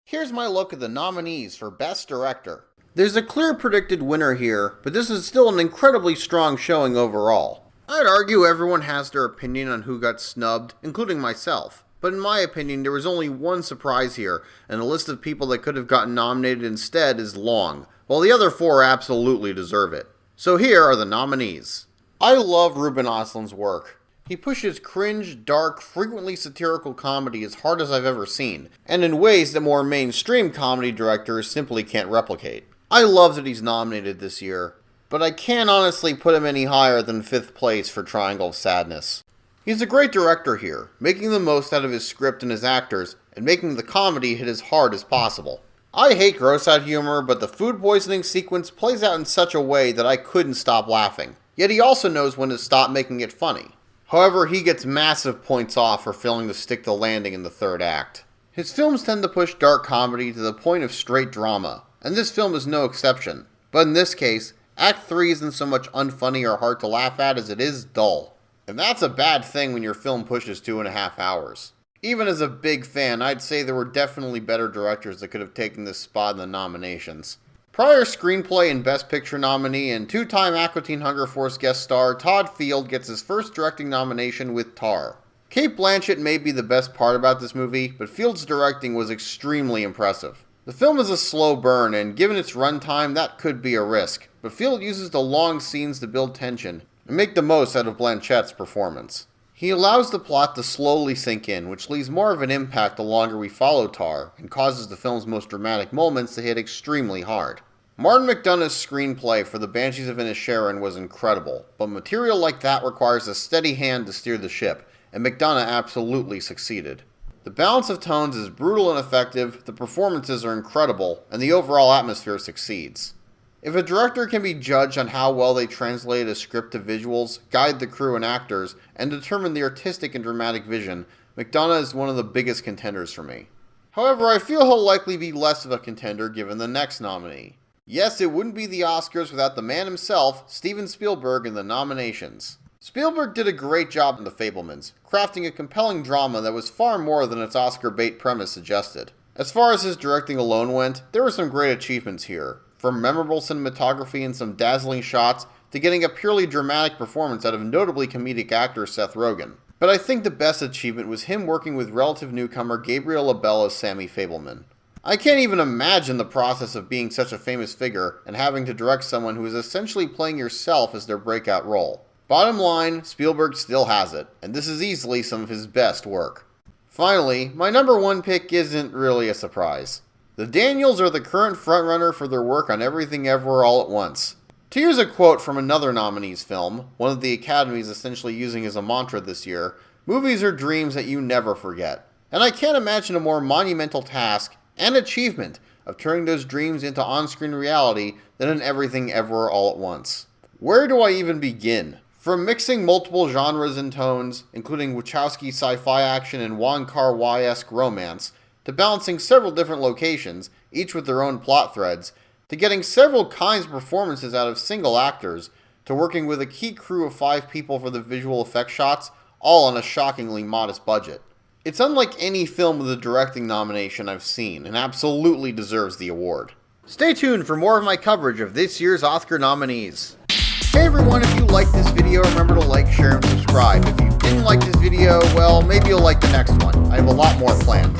Here's my look at the nominees for Best Director. There's a clear predicted winner here, but this is still an incredibly strong showing overall. I'd argue everyone has their opinion on who got snubbed, including myself. But in my opinion, there was only one surprise here, and the list of people that could have gotten nominated instead is long, while the other four absolutely deserve it. So here are the nominees. I love Ruben Östlund's work. He pushes cringe, dark, frequently satirical comedy as hard as I've ever seen, and in ways that more mainstream comedy directors simply can't replicate. I love that he's nominated this year, but I can't honestly put him any higher than 5th place for Triangle of Sadness. He's a great director here, making the most out of his script and his actors, and making the comedy hit as hard as possible. I hate gross-out humor, but the food poisoning sequence plays out in such a way that I couldn't stop laughing. Yet he also knows when to stop making it funny. However, he gets massive points off for failing to stick the landing in the third act. His films tend to push dark comedy to the point of straight drama, and this film is no exception. But in this case, Act 3 isn't so much unfunny or hard to laugh at as it is dull. And that's a bad thing when your film pushes 2.5 hours. Even as a big fan, I'd say there were definitely better directors that could have taken this spot in the nominations. Prior screenplay and Best Picture nominee and two-time Aqua Teen Hunger Force guest star Todd Field gets his first directing nomination with Tar. Cate Blanchett may be the best part about this movie, but Field's directing was extremely impressive. The film is a slow burn, and given its runtime, that could be a risk, but Field uses the long scenes to build tension and make the most out of Blanchett's performance. He allows the plot to slowly sink in, which leaves more of an impact the longer we follow Tar, and causes the film's most dramatic moments to hit extremely hard. Martin McDonagh's screenplay for The Banshees of Inisherin was incredible, but material like that requires a steady hand to steer the ship, and McDonagh absolutely succeeded. The balance of tones is brutal and effective, the performances are incredible, and the overall atmosphere succeeds. If a director can be judged on how well they translate a script to visuals, guide the crew and actors, and determine the artistic and dramatic vision, McDonagh is one of the biggest contenders for me. However, I feel he'll likely be less of a contender given the next nominee. Yes, it wouldn't be the Oscars without the man himself, Steven Spielberg, in the nominations. Spielberg did a great job in The Fabelmans, crafting a compelling drama that was far more than its Oscar bait premise suggested. As far as his directing alone went, there were some great achievements here. From memorable cinematography and some dazzling shots, to getting a purely dramatic performance out of notably comedic actor Seth Rogen. But I think the best achievement was him working with relative newcomer Gabriel LaBelle as Sammy Fabelman. I can't even imagine the process of being such a famous figure and having to direct someone who is essentially playing yourself as their breakout role. Bottom line, Spielberg still has it, and this is easily some of his best work. Finally, my number one pick isn't really a surprise. The Daniels are the current frontrunner for their work on Everything Everywhere All at Once. To use a quote from another nominee's film, one of the Academy's essentially using as a mantra this year, movies are dreams that you never forget. And I can't imagine a more monumental task and achievement of turning those dreams into on-screen reality than in Everything Everywhere All at Once. Where do I even begin? From mixing multiple genres and tones, including Wachowski sci-fi action and Wong Kar-wai-esque romance, to balancing several different locations, each with their own plot threads, to getting several kinds of performances out of single actors, to working with a key crew of 5 people for the visual effects shots, all on a shockingly modest budget. It's unlike any film with a directing nomination I've seen, and absolutely deserves the award. Stay tuned for more of my coverage of this year's Oscar nominees. Hey everyone, if you liked this video, remember to like, share, and subscribe. If you didn't like this video, well, maybe you'll like the next one. I have a lot more planned.